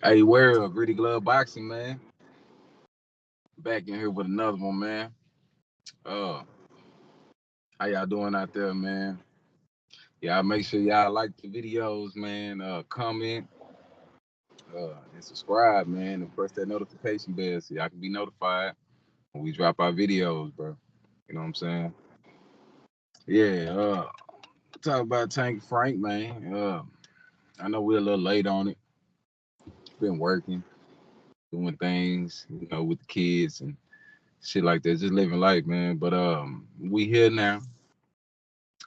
Hey, where Gritty Glove Boxing, man. Back in here with another one, man. Uh, how y'all doing out there, man? Y'all make sure y'all like the videos, man. Comment, and subscribe, man, and press that notification bell so y'all can be notified when we drop our videos, bro. You know what I'm saying? Yeah. Talk about Tank Frank, man. I know we're a little late on it. Been working, doing things, with the kids and shit like that, just living life, man. But we here now.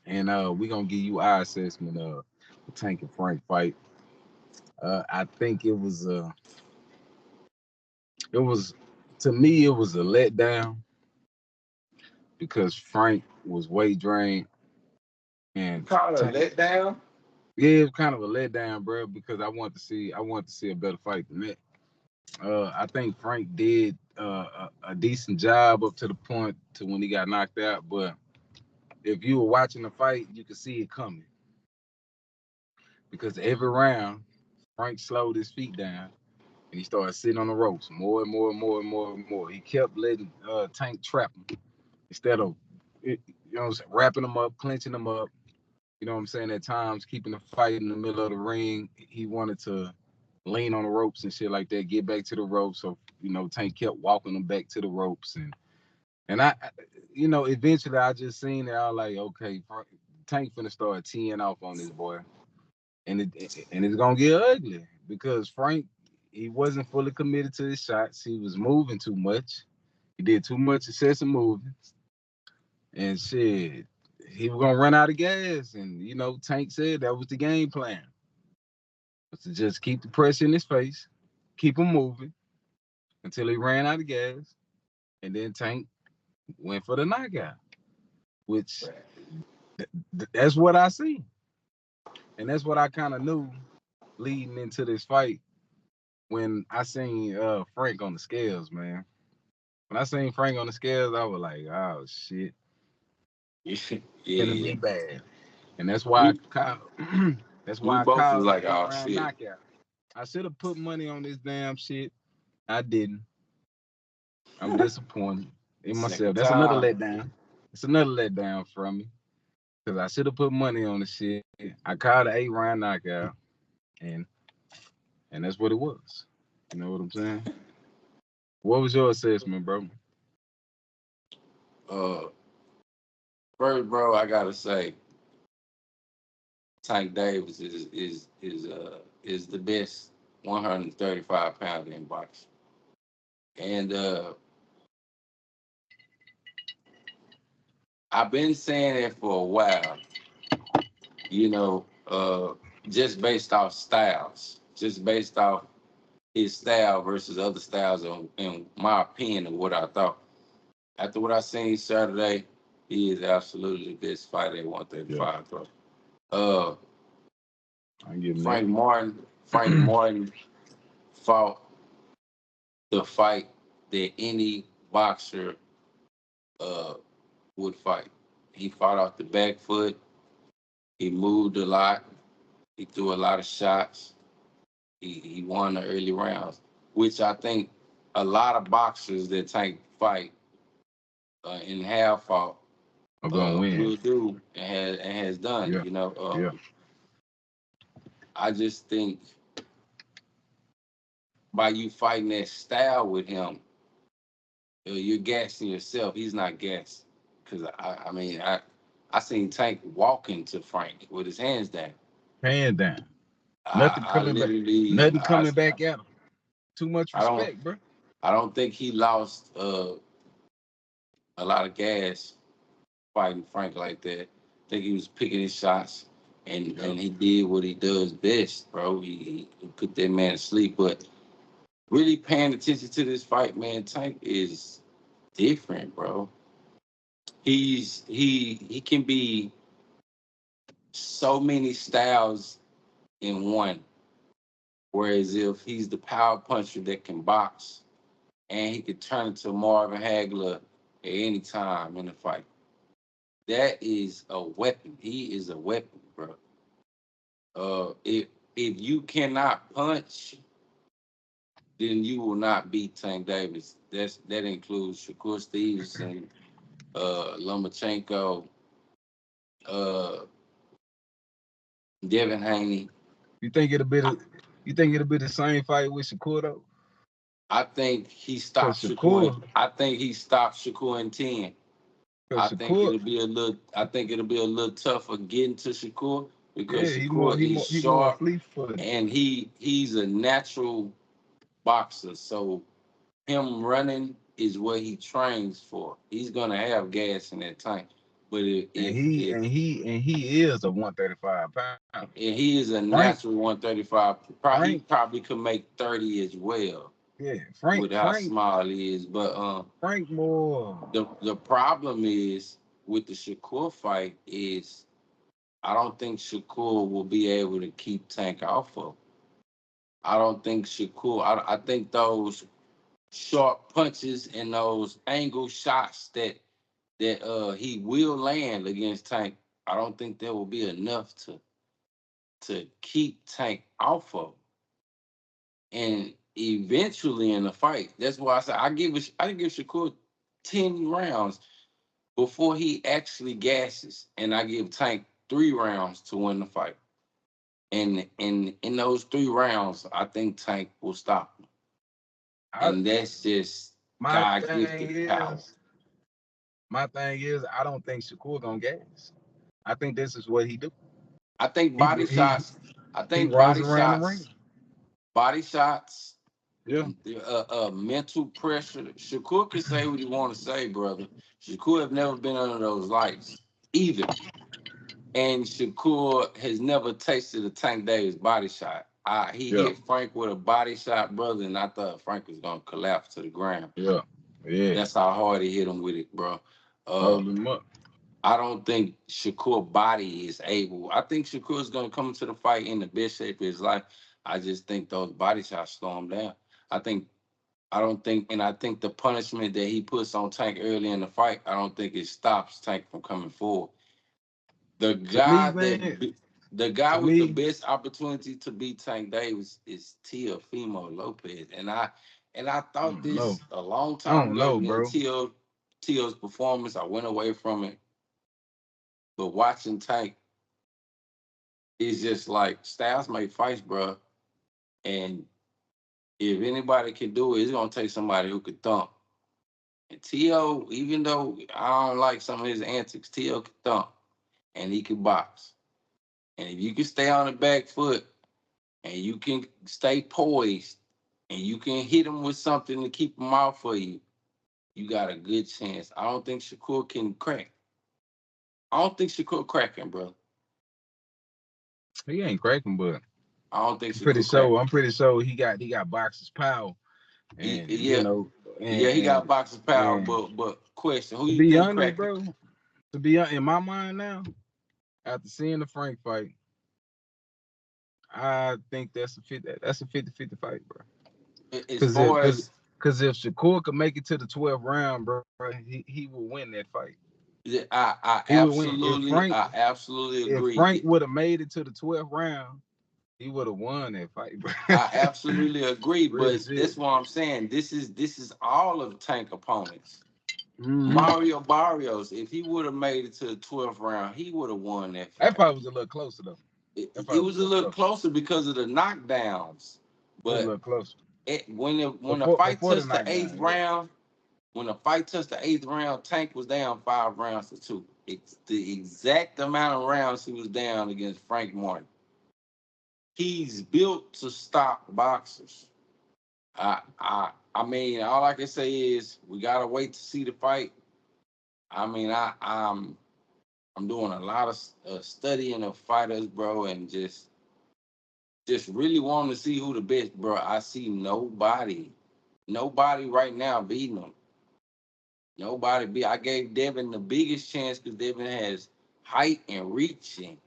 And we're gonna give you our assessment of the Tank and Frank fight. I think it was to me it was a letdown because Frank was weight drained and Call it a Tank. letdown. Yeah, it was kind of a letdown, bro, because I want to see a better fight than that. I think Frank did a decent job up to the point to when he got knocked out, but if you were watching the fight, you could see it coming because every round Frank slowed his feet down and he started sitting on the ropes more and more and more and more and more. He kept letting Tank trap him instead of wrapping him up, clenching him up. You know what I'm saying? At times, keeping the fight in the middle of the ring. He wanted to lean on the ropes and shit like that, get back to the ropes. So Tank kept walking him back to the ropes, and eventually I just seen it. I was like, okay, Tank finna start teeing off on this boy, and it's gonna get ugly because Frank, he wasn't fully committed to his shots. He was moving too much. He did too much excessive moving, and shit, he was gonna run out of gas. And Tank said that was the game plan, was to just keep the pressure in his face, keep him moving until he ran out of gas, and then Tank went for the knockout, which that's what I see, and that's what I kind of knew leading into this fight when I seen Frank on the scales, man. When I seen Frank on the scales, I was like, oh shit, Yeah, gonna yeah. be bad. And that's why I We called that's we why I both was called the like, eight oh round shit. knockout. I should have put money on this damn shit. I didn't. I'm disappointed in myself. Second That's another time. letdown. It's another letdown from me. Because I should have put money on the shit. I called the 8 round knockout and and that's what it was. You know what I'm saying? What was your assessment, bro? Uh, first, bro, I gotta say, Tank Davis is the best 135 pounder in boxing, and I've been saying it for a while. You know, just based off styles, just based off his style versus other styles, in my opinion, of what I thought. After what I seen Saturday, he is absolutely the best fighter at Yeah, 135, bro. Uh, I'm getting that. Frank Martin fought the fight that any boxer uh would fight. He fought off the back foot. He moved a lot. He threw a lot of shots. He won the early rounds, which I think a lot of boxers that Tank fight and have fought I'm gonna win. will do and has done. Yeah, yeah. I just think by you fighting that style with him, you're gassing yourself. He's not gassed because I seen Tank walking to Frank with his hands down. Hand down. I, Nothing I coming back. literally Nothing coming back at him. Too much I don't respect, bro. I don't think he lost a lot of gas fighting Frank like that. I think he was picking his shots Yeah. and he did what he does best, bro. He put that man to sleep. But really paying attention to this fight, man, Tank is different, bro. He can be so many styles in one. Whereas if he's the power puncher that can box and he could turn into Marvin Hagler at any time in the fight, that is a weapon. He is a weapon, bro. If you cannot punch, then you will not beat Tank Davis. That includes Shakur Stevenson, Lomachenko, uh, Devin Haney. You think it'll be the same fight with Shakur though? I think he Cause stopped Shakur. Shakur, I think he stopped Shakur in 10. cause Shakur, I think it'll be a little tougher getting to Shakur yeah, because Shakur is he more sharp fleet footed. and he's a natural boxer. So him running is what he trains for. He's gonna have gas in that tank. But if He is a 135 pound. and he is a Frank natural 135, he Frank probably could make 30 as well yeah with how small he is. But Frank more. the problem is with the Shakur fight is I don't think Shakur will be able to keep Tank off of. I don't think Shakur. I think those sharp punches and those angle shots that he will land against Tank. I don't think there will be enough to keep Tank off of. And eventually in the fight, that's why I said I give Shakur 10 rounds before he actually gasses, and I give Tank 3 rounds to win the fight. And in those 3 rounds, I think Tank will stop him. I, And that's just my God thing gifted power. is I don't think Shakur gonna gas. I think this is what he do. I think He body he shots. I he think runs around the ring. body shots, Yeah. mental pressure. Shakur can say what he want to say, brother. Shakur have never been under those lights either, and Shakur has never tasted a Tank Davis body shot. He Yeah. hit Frank with a body shot, brother, and I thought Frank was gonna collapse to the ground. Yeah. Yeah. That's how hard he hit him with it, bro. Hold him up. I don't think Shakur body is able. I think Shakur is gonna come into the fight in the best shape of his life. I just think those body shots slow him down. I think I don't think, and I think the punishment that he puts on Tank early in the fight, I don't think it stops Tank from coming forward. The To me, guy man. the guy To with the me, best opportunity to beat Tank Davis is Teofimo Lopez, and I I thought don't know. this a long I time don't ago. know, Then bro. Teo's performance, I went away from it, but watching Tank is just like styles make fights, bro, and if anybody can do it, it's gonna take somebody who could thump. And Tio, even though I don't like some of his antics, Tio can thump and he can box. And if you can stay on the back foot and you can stay poised and you can hit him with something to keep him out for you, you got a good chance. I don't think Shakur can crack. I don't think Shakur cracking, bro. He ain't cracking, but I don't think Shakur cracking. I'm pretty sure he got boxer's power. And Yeah, and yeah, he got boxing power, and but question, who to you be think honest, cracking? bro, in my mind now, after seeing the Frank fight, I think that's a 50-50 fight, bro. As Cause far as if Shakur could make it to the 12th round, bro, he will win that fight. yeah, He would win. I absolutely If agree. Frank would have made it to the 12th round, he would have won that fight, bro. I absolutely agree, Real but shit. that's what I'm saying. This is all of Tank opponents. Mm-hmm. Mario Barrios, if he would have made it to the 12th round, he would have won that fight. That fight was a little closer though. It was a little closer because of the knockdowns. It was a But little closer. when the fight Before the touched the knockdown, eighth round, when the fight touched the 8th round, Tank was down 5 rounds to 2. It's the exact amount of rounds he was down against Frank Martin. He's built to stop boxers. I mean, all I can say is we gotta wait to see the fight. I mean, I'm doing a lot of studying of fighters, bro, and just really wanting to see who the best, bro. I see nobody right now beating them. Nobody be. I gave Devin the biggest chance because Devin has height and reach, and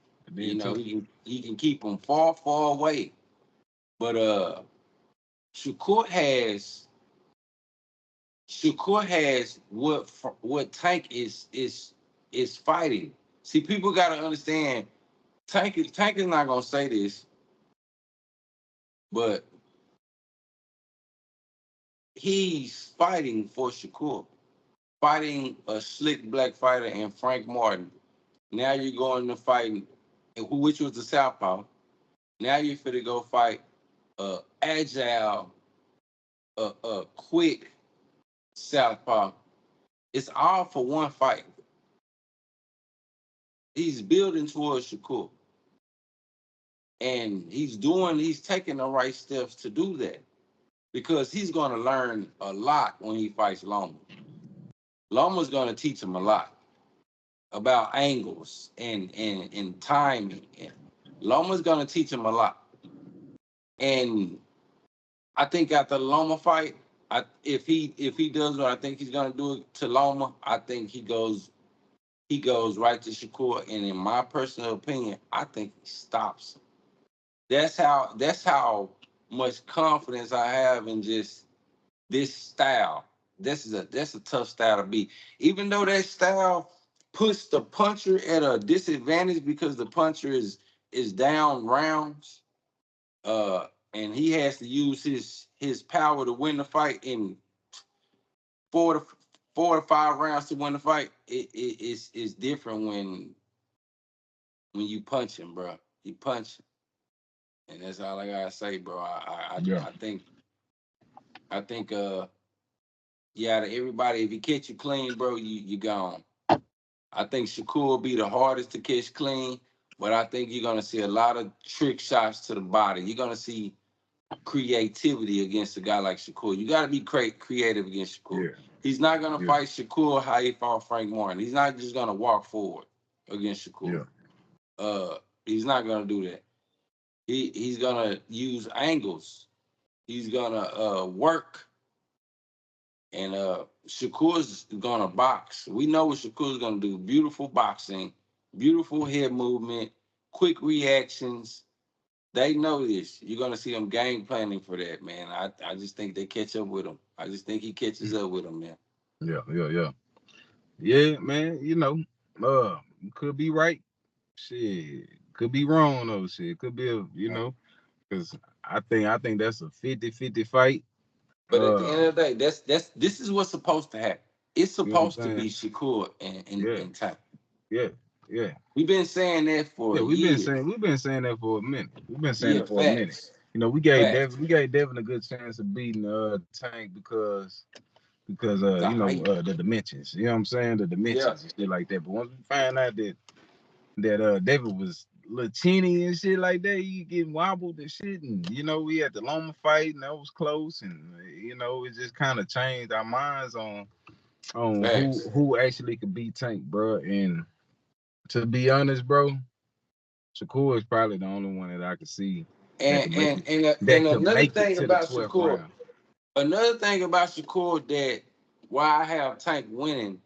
he can keep them far away. But Shakur has Shakur has what Tank is fighting. See, people got to understand. Tank is not gonna say this, but he's fighting for Shakur, fighting a slick black fighter and Frank Martin. Now you're going to fight, which was the southpaw. Now you're finna go fight agile, quick southpaw. It's all for one fight. He's building towards Shakur. And he's taking the right steps to do that. Because he's gonna learn a lot when he fights Loma. Loma's gonna teach him a lot about angles and timing. And Loma's gonna teach him a lot. And I think after the Loma fight, if he does what I think he's gonna do to Loma, I think he goes right to Shakur. And in my personal opinion, I think he stops him. That's how much confidence I have in just this style. That's a tough style to beat. Even though that style puts the puncher at a disadvantage because the puncher is down rounds, and he has to use his power to win the fight in 4 to 5 rounds to win the fight. It's different when you punch him, bro. You punch him. And that's all I gotta say, bro. I think yeah, to everybody, if he catch you clean, bro, you gone. I think Shakur will be the hardest to catch clean, but I think you're gonna see a lot of trick shots to the body. You're gonna see creativity against a guy like Shakur. You gotta be creative against Shakur. Yeah. He's not gonna fight Shakur how he fought Frank Martin. He's not just gonna walk forward against Shakur. He's not gonna do that. He's gonna use angles. He's gonna work. And Shakur's gonna box. We know what Shakur's gonna do. Beautiful boxing, beautiful head movement, quick reactions. They know this. You're gonna see them game planning for that, man. I just think they catch up with him. I just think he catches up with him, man. Yeah, man. Could be right. Shit, could be wrong though. Shit, could be because I think that's a 50-50 fight. But at the end of the day, this is what's supposed to happen. It's You know what I'm supposed to be saying? Shakur and Tank. Yeah. We've been saying that for years. We've been saying that for a minute. We've been saying Yeah, it for a minute. facts. We gave Devin a good chance of beating Tank because the dimensions. You know what I'm saying? The dimensions and shit like that. But once we find out that David was a little teeny and shit like that, he getting wobbled and shit, and we had the Loma fight and that was close, and it just kind of changed our minds on who actually could beat Tank, bro. And to be honest, bro, Shakur is probably the only one that I could see that could make it to the 12th round. Another thing about Shakur that why I have Tank winning,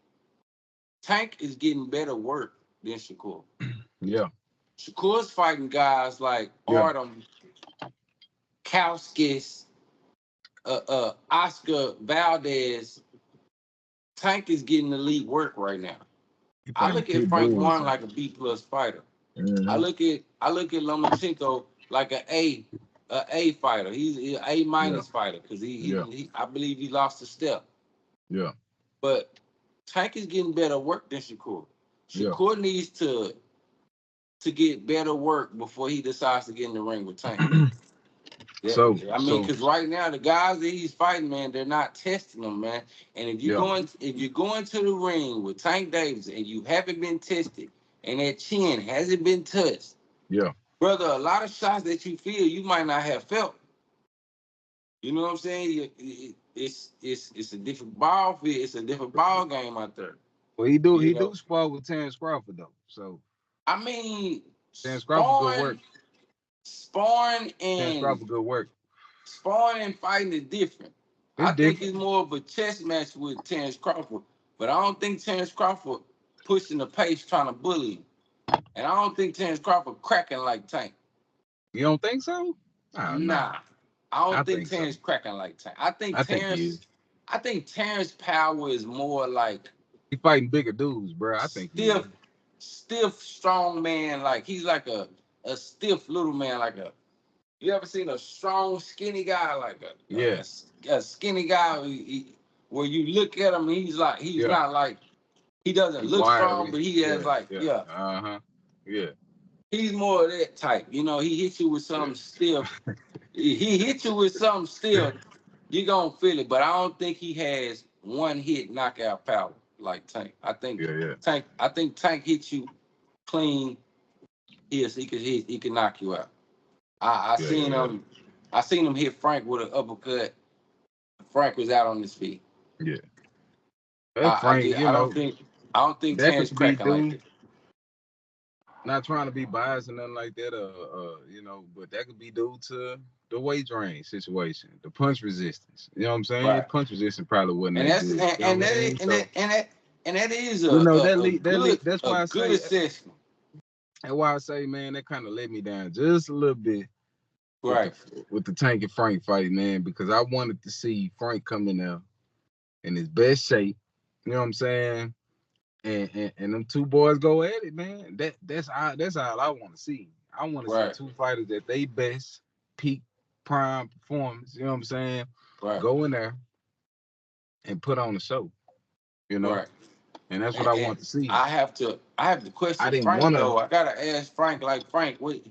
Tank is getting better work than Shakur. Yeah. Shakur's fighting guys like Artem, Kauskis, Oscar Valdez. Tank is getting elite work right now. I look at Frank Warren like a B+ fighter. Mm-hmm. I look at Lomachenko like an A fighter. He's an A- fighter because he I believe he lost a step. Yeah. But Tank is getting better work than Shakur. Shakur needs to get better work before he decides to get in the ring with Tank. Because right now the guys that he's fighting, man, they're not testing him, man. And if you're going to the ring with Tank Davis and you haven't been tested and that chin hasn't been touched, brother, a lot of shots that you feel you might not have felt. You know what I'm saying? It's a different ball field. It's a different ball game out there. Well, he do spar with Terrence Crawford though. So I mean, Terrence Crawford good work. Sparring and Terrence Crawford good work. Sparring and fighting is different. I think it's more of a chess match with Terrence Crawford, but I don't think Terrence Crawford pushing the pace trying to bully him. And I don't think Terrence Crawford cracking like Tank. You don't think so? Nah. I don't think Terrence cracking like Tank. I think Terrence power is more like he fighting bigger dudes, bro. I think stiff, strong man. Like he's like a stiff little man, like a You ever seen a strong, skinny guy like Yeah, a skinny guy where you look at him, he's yeah. not like he doesn't He look strong, wiry. but he has Yeah, like yeah. Uh-huh. Yeah, he's more of that type. You know, he hits you with yeah. something stiff. He hits you with something stiff. You gonna feel it, but I don't think he has one hit knockout power like Tank. Yeah, yeah. I think Tank hits you clean. Yes, he can knock you out. I Yeah, seen yeah, him. I seen him hit Frank with an uppercut. Frank was out on his feet. yeah. Yeah. That Frank, I don't think that Tank's could be cracking like due. that. Not trying to be biased or nothing like that, but that could be due to the weight range situation, the punch resistance. You know what I'm saying? Right. Punch resistance probably wasn't And that that's good. You know what I mean? So and that is that's a why I good say assessment. man, that kind of let me down just a little bit with Right. the Tank and Frank fight, man, because I wanted to see Frank come in there in his best shape. You know what I'm saying? And them two boys go at it, man. That's all I want to see. I want to see Right. two fighters at their best peak prime performance. You know what I'm saying? Right. Go in there and put on the show. You know, Right. and that's what I want to see. I have to I question didn't Frank want to. though. I gotta ask Frank, like Frank, wait,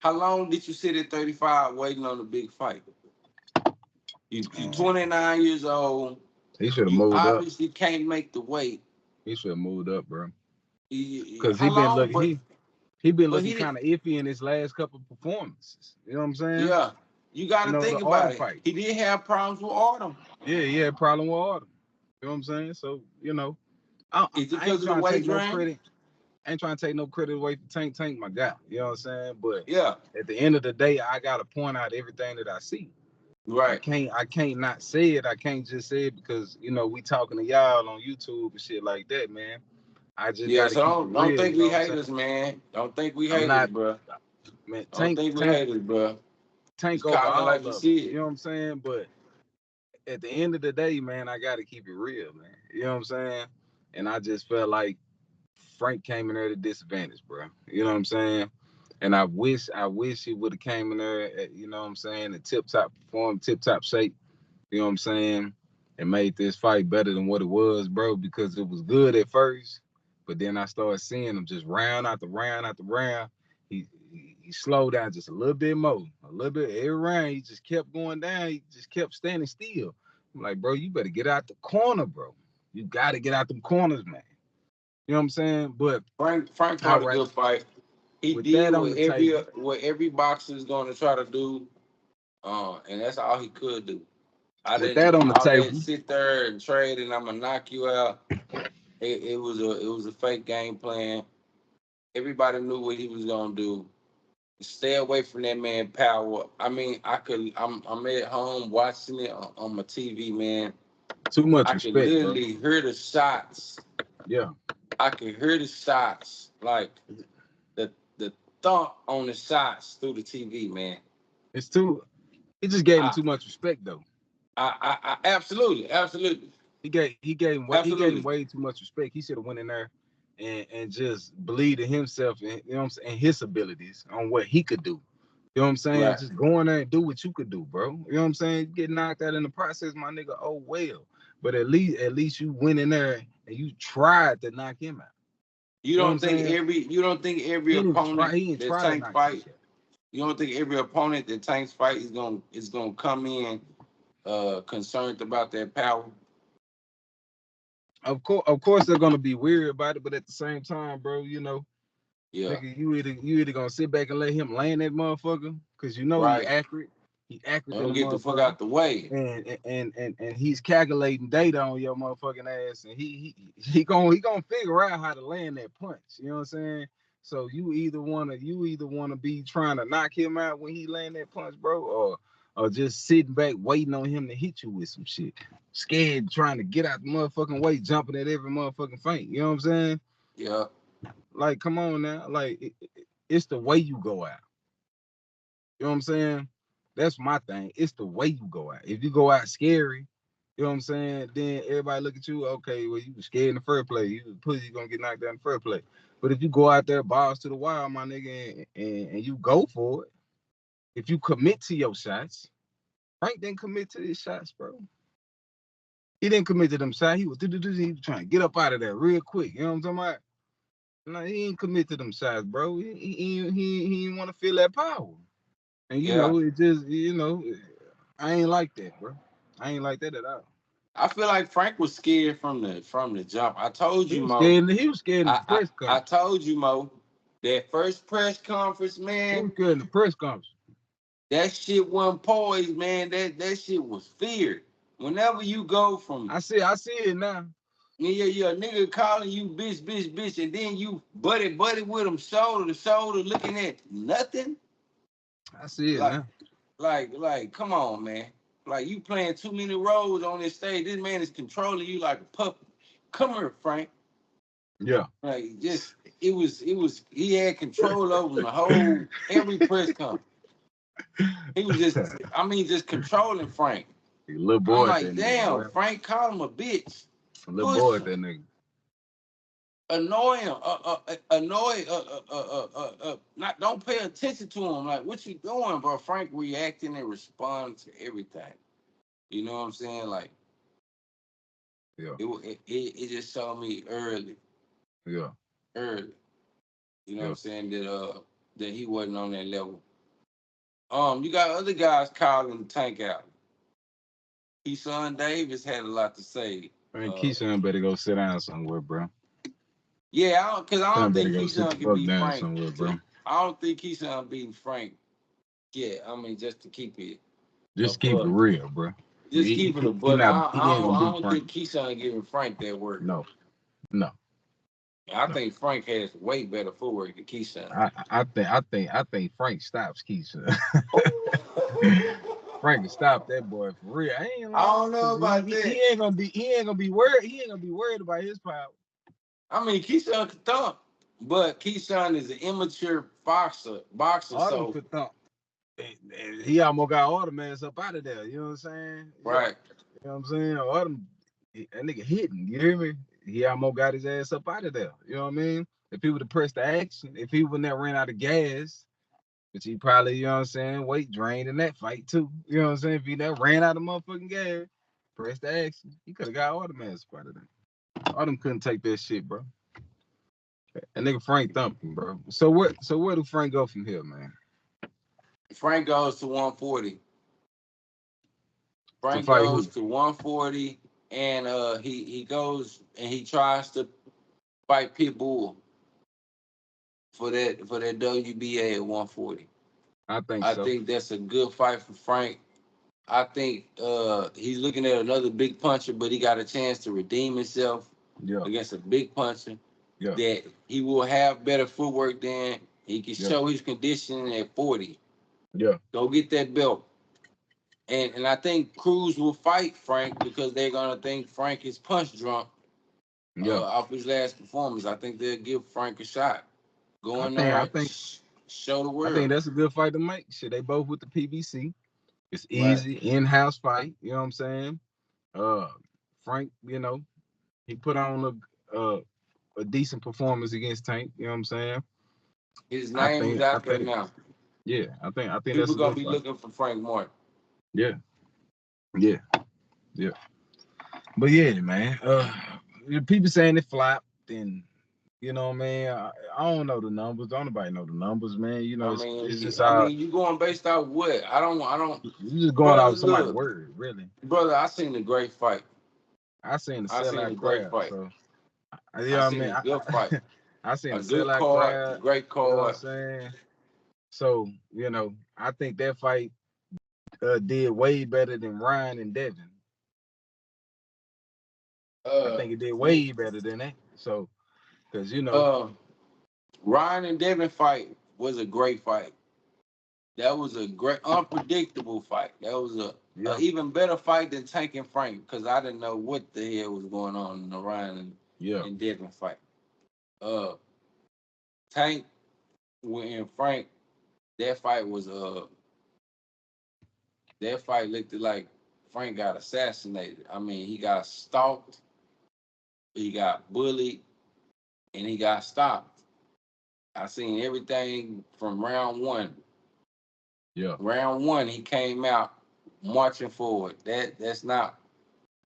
how long did you sit at 35 waiting on the big fight? You 29 years old. He should have You moved up. obviously can't make the weight. He should have moved up, bro. Because How long? he been But looking he didn't. kind of iffy in his last couple of performances. You know what I'm saying? Yeah, you got You to know, the think about Autumn it. fight. He did have problems with Autumn. Yeah, he had a problem with Autumn. You know what I'm saying? So, I Is it ain't because of the trying to take weight no drain? credit. I ain't trying to take no credit away from Tank, my guy. You know what I'm saying? But Yeah, at the end of the day, I gotta point out everything that I see. I right. can't not say it. I can't just say it because we talking to y'all on YouTube and shit like that, man. I just Yeah, gotta so keep it don't real. think You know we what I'm saying? haters, man. Don't think we I'm haters, not, bro. man. Don't think we haters, bro. Tank Just over call it all like of you them. see You it. know what I'm saying? But at the end of the day, man, I gotta keep it real, man. You know what I'm saying? And I just felt like Frank came in there at a disadvantage, bro. You know what I'm saying? And I wish he would have came in there at, you know what I'm saying, in tip top form, tip top shape. You know what I'm saying? And made this fight better than what it was, bro, because it was good at first, but then I started seeing him just round after round after round. He slowed down just a little bit more, a little bit every round. He just kept going down. He just kept standing still. I'm like, bro, you better get out the corner, bro. You got to get out them corners, man. You know what I'm saying? But Frank all fought a right, good fight. He with did that on the table, what every boxer is going to try to do, and that's all he could do. with that on the All that table, sit there and trade and I'm gonna knock you out. It was a fake game plan. Everybody knew what he was gonna do. Stay away from that man power. I mean, I'm at home watching it on my TV, man. too much I can respect, bro. literally hear the shots. Yeah, I can hear the shots, like the thump on the shots through the TV, man. it's too. He just gave him I too much respect, though. I absolutely, He gave him absolutely. way too much respect. He should have went in there and just believed in himself and you know what I'm saying, and his abilities on what he could do. You know what I'm saying? Right. Just go in there and do what you could do, bro. You know what I'm saying? Get knocked out in the process, my nigga. Oh well. But at least you went in there and you tried to knock him out. You know what I'm saying? You don't think every opponent He didn't that try to Tank knock fight, Tank out. you don't think every opponent that Tank's fight is gonna come in concerned about their power? Of course they're gonna be weird about it, but at the same time, bro, Yeah. nigga, you either gonna sit back and let him land that motherfucker, cause he Right. accurate. He accurate than Don't a get the fuck motherfucker. out the way. And he's calculating data on your motherfucking ass, and he gonna figure out how to land that punch. You know what I'm saying? So you either wanna be trying to knock him out when he land that punch, bro, or just sitting back waiting on him to hit you with some shit. Scared, trying to get out the motherfucking way, jumping at every motherfucking feint. You know what I'm saying? Yeah. Like, come on now. Like, it's the way you go out. You know what I'm saying? That's my thing. It's the way you go out. If you go out scary, you know what I'm saying, then everybody look at you, okay, well, you were scared in the first place. You pussy, you gonna get knocked down in the first place. But if you go out there balls to the wall, my nigga, and you go for it, if you commit to your shots, Frank didn't commit to his shots, bro. He didn't commit to them shots. He was trying to get up out of there real quick. You know what I'm talking about? No, he ain't commit to them shots, bro. He didn't want to feel that power. And you Yeah. know, it just I ain't like that, bro. I ain't like that at all. I feel like Frank was scared from the jump. I told He you, was Mo. scared. He was scared in the I press I conference. told you, Mo. That first press conference, He man. was scared in the press conference. That shit wasn't poised, man. That shit was feared. Whenever you go from I see it now. yeah, nigga calling you bitch, and then you buddy with him shoulder to shoulder, looking at nothing. I see it Like, now. come on, man. Like you playing too many roles on this stage. This man is controlling you like a puppet. Come here, Frank. Yeah. Like just it was he had control over the whole every press conference. He was just controlling Frank. Little I'm boy at like, that nigga, damn, boy. Frank called him a bitch. Little Push boy at him. that nigga. Annoy him, not don't pay attention to him. Like, what you doing, bro? Frank reacting and responding to everything. You know what I'm saying? Like, Yeah. it just showed me early. Yeah. You know what Yeah. I'm saying that he wasn't on that level. You got other guys calling Tank out. Keyshawn Davis had a lot to say. Man, Keyshawn better go sit down somewhere, bro. Yeah, because I don't Better think go sit the Keyshawn can fuck beat down Frank. somewhere, bro. I don't think Keyshawn beating Frank. Yeah, I mean just to keep it Just keep it above. real, bro. Just keep it above. He ain't I gonna beat don't Frank. think Keyshawn giving Frank that work. No. I think Frank has way better footwork than Keyshawn. I think Frank stops Keyshawn. Frank can stop that boy for real. I don't know about that. He ain't gonna be worried. He ain't gonna be worried about his power. I mean, Keyshawn could thump, but Keyshawn is an immature boxer. Autumn could thump. He almost got Autumn up out of there. You know what I'm saying? Right. You know what I'm saying? Autumn, that nigga hitting. You hear me? He almost got his ass up out of there. You know what I mean? If he would have pressed the action, if he would never ran out of gas, which he probably, you know what I'm saying, weight drained in that fight too. You know what I'm saying? If he never ran out of motherfucking gas, pressed the action, he could have got Autumn ass up out of there. Autumn couldn't take that shit, bro. That nigga Frank thumping, bro. So where do Frank go from here, man? Frank goes to 140. Frank fight goes who? to 140, and he goes and he tries to fight Pitbull for that WBA at 140. I I think that's a good fight for Frank. I think he's looking at another big puncher, but he got a chance to redeem himself against a big puncher. Yeah. That he will have better footwork than he can show his conditioning at 40. Yeah. Go get that belt. And I think Cruz will fight Frank because they're gonna think Frank is punch drunk off his last performance. I think they'll give Frank a shot. Go in there, show the world. I think that's a good fight to make. Shit, they both with the PBC. It's easy, in-house fight. You know what I'm saying? Frank, you know, he put on a decent performance against Tank. You know what I'm saying? His name is out there now. Yeah, I think people that's gonna be looking for Frank Martin. Yeah. But yeah, man. People saying it flopped, and you know, man. I don't know the numbers. Don't nobody know the numbers, man. You know, it's just you going based off what? I don't. You just going off somebody's word, really. Brother, I seen a great fight. I seen a sellout crowd. Fight. So, I seen a good fight. I seen a good sellout card, crowd. great card. You know what I'm saying? So, you know, I think that fight did way better than Ryan and Devin. I think it did way better than that. So, because you know, Ryan and Devin fight was a great fight. That was a great, unpredictable fight. That was a even better fight than Tank and Frank because I didn't know what the hell was going on in the Ryan and Devin fight. Tank and Frank, that fight looked like Frank got assassinated. I mean, he got stalked, he got bullied, and he got stopped. I seen everything from round one. Yeah. Round one, he came out marching forward. That's not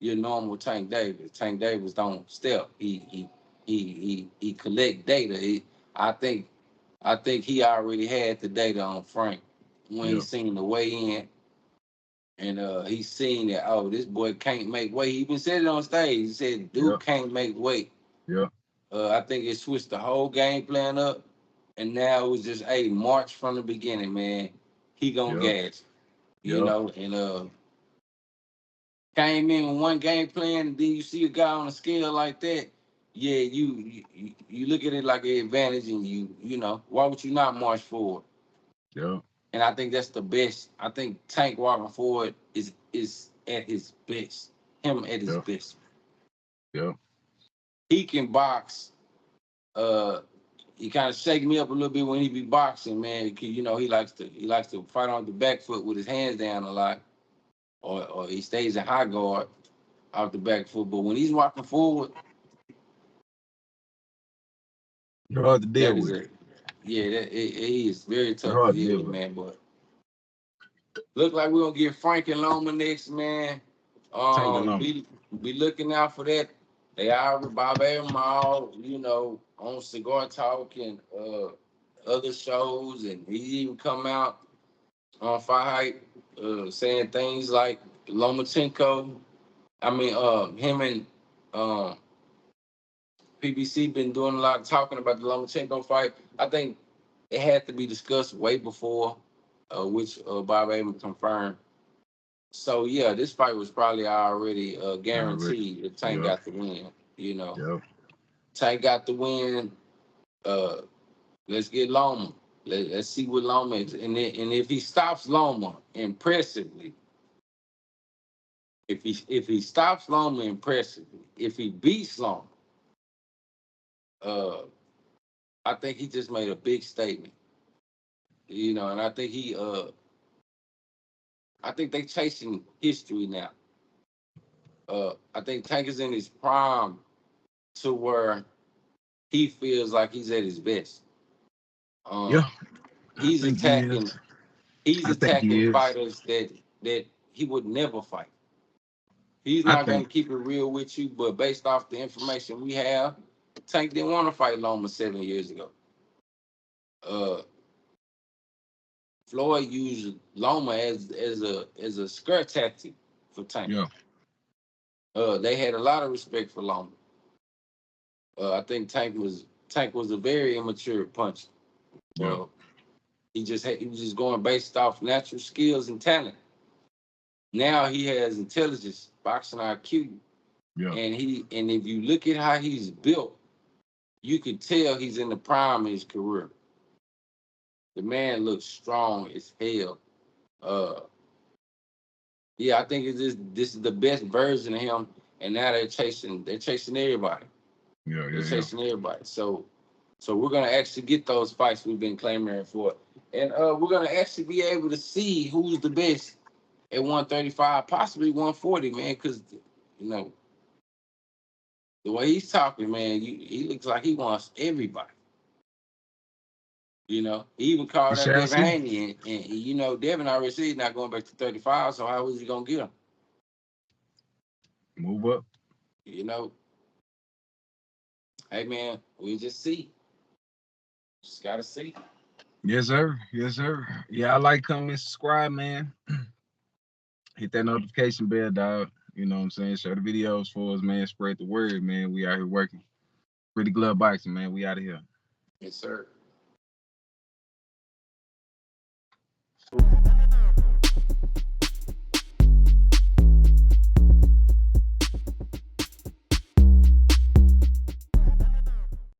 your normal Tank Davis. Tank Davis don't step. He collect data. I think he already had the data on Frank when he Yeah. seen the weigh in, and he seen that, oh, this boy can't make weight. He even said it on stage. He said, Yeah. dude can't make weight. Yeah. I think it switched the whole game plan up, and now it was just a march from the beginning, man. He gonna Yeah. gas, Yeah. and came in with one game plan, and then you see a guy on a scale like that. Yeah, you look at it like an advantage, and you know why would you not march forward? Yeah. And I think that's the best. I think Tank walking forward is at his best. Him at his Yeah. best. Yeah. He can box. Uh, he kind of shake me up a little bit when he be boxing, man. You know, he likes to fight on the back foot with his hands down a lot, or he stays in high guard off the back foot. But when he's walking forward, Hard to deal that is with. it. Yeah, he is very tough to Hard to deal deal with, with. man. But look like we're gonna get Frank and Loma next, man. Tank alone. Be looking out for that. They are Bob Mall, you know, on Cigar Talk and other shows, and he even come out on Fight saying things like Lomachenko. I mean, him and PBC been doing a lot of talking about the Lomachenko fight. I think it had to be discussed way before, which Bob Arum confirmed. So yeah, this fight was probably already Already. guaranteed if Tank Yeah. got the win. You know, Yeah. Tank got the win. Uh, let's get Loma. Let's see what Loma is, and if he stops Loma impressively, if he stops Loma impressively, if he beats Loma, uh, I think he just made a big statement. You know, and I think they chasing history now. I think Tank is in his prime to where he feels like he's at his best. Yeah. Um, I he's think he is. attacking he's I think attacking he is. fighters that he would never fight. He's I not gonna think. keep it real with you, but based off the information we have, Tank didn't want to fight Loma 7 years ago. Uh, Floyd used Loma as a skirt tactic for Tank. Yeah. They had a lot of respect for Loma. I think Tank was a very immature puncher. Yeah. Uh, he was just going based off natural skills and talent. Now he has intelligence, boxing IQ, Yeah. and if you look at how he's built, you can tell he's in the prime of his career. The man looks strong as hell. Uh, yeah, I think this is the best version of him. And now they're chasing everybody. Yeah. They're Yeah. Yeah. chasing everybody. So we're gonna actually get those fights we've been clamoring for, and we're gonna actually be able to see who's the best at 135, possibly 140, man. Because you know the way he's talking, man, he looks like he wants everybody. You know, he even We called out shall Devin see. Haney, and you know Devin already said he's not going back to 35. So how was he gonna get him? Move up. You know, hey man, we just see, just gotta see. Yes, sir. Yes, sir. Yeah, I like, comment, subscribe, man. Hit that notification bell, dog. You know what I'm saying? Share the videos for us, man. Spread the word, man. We out here working. Pretty Glove Boxing, man. We out of here. Yes, sir.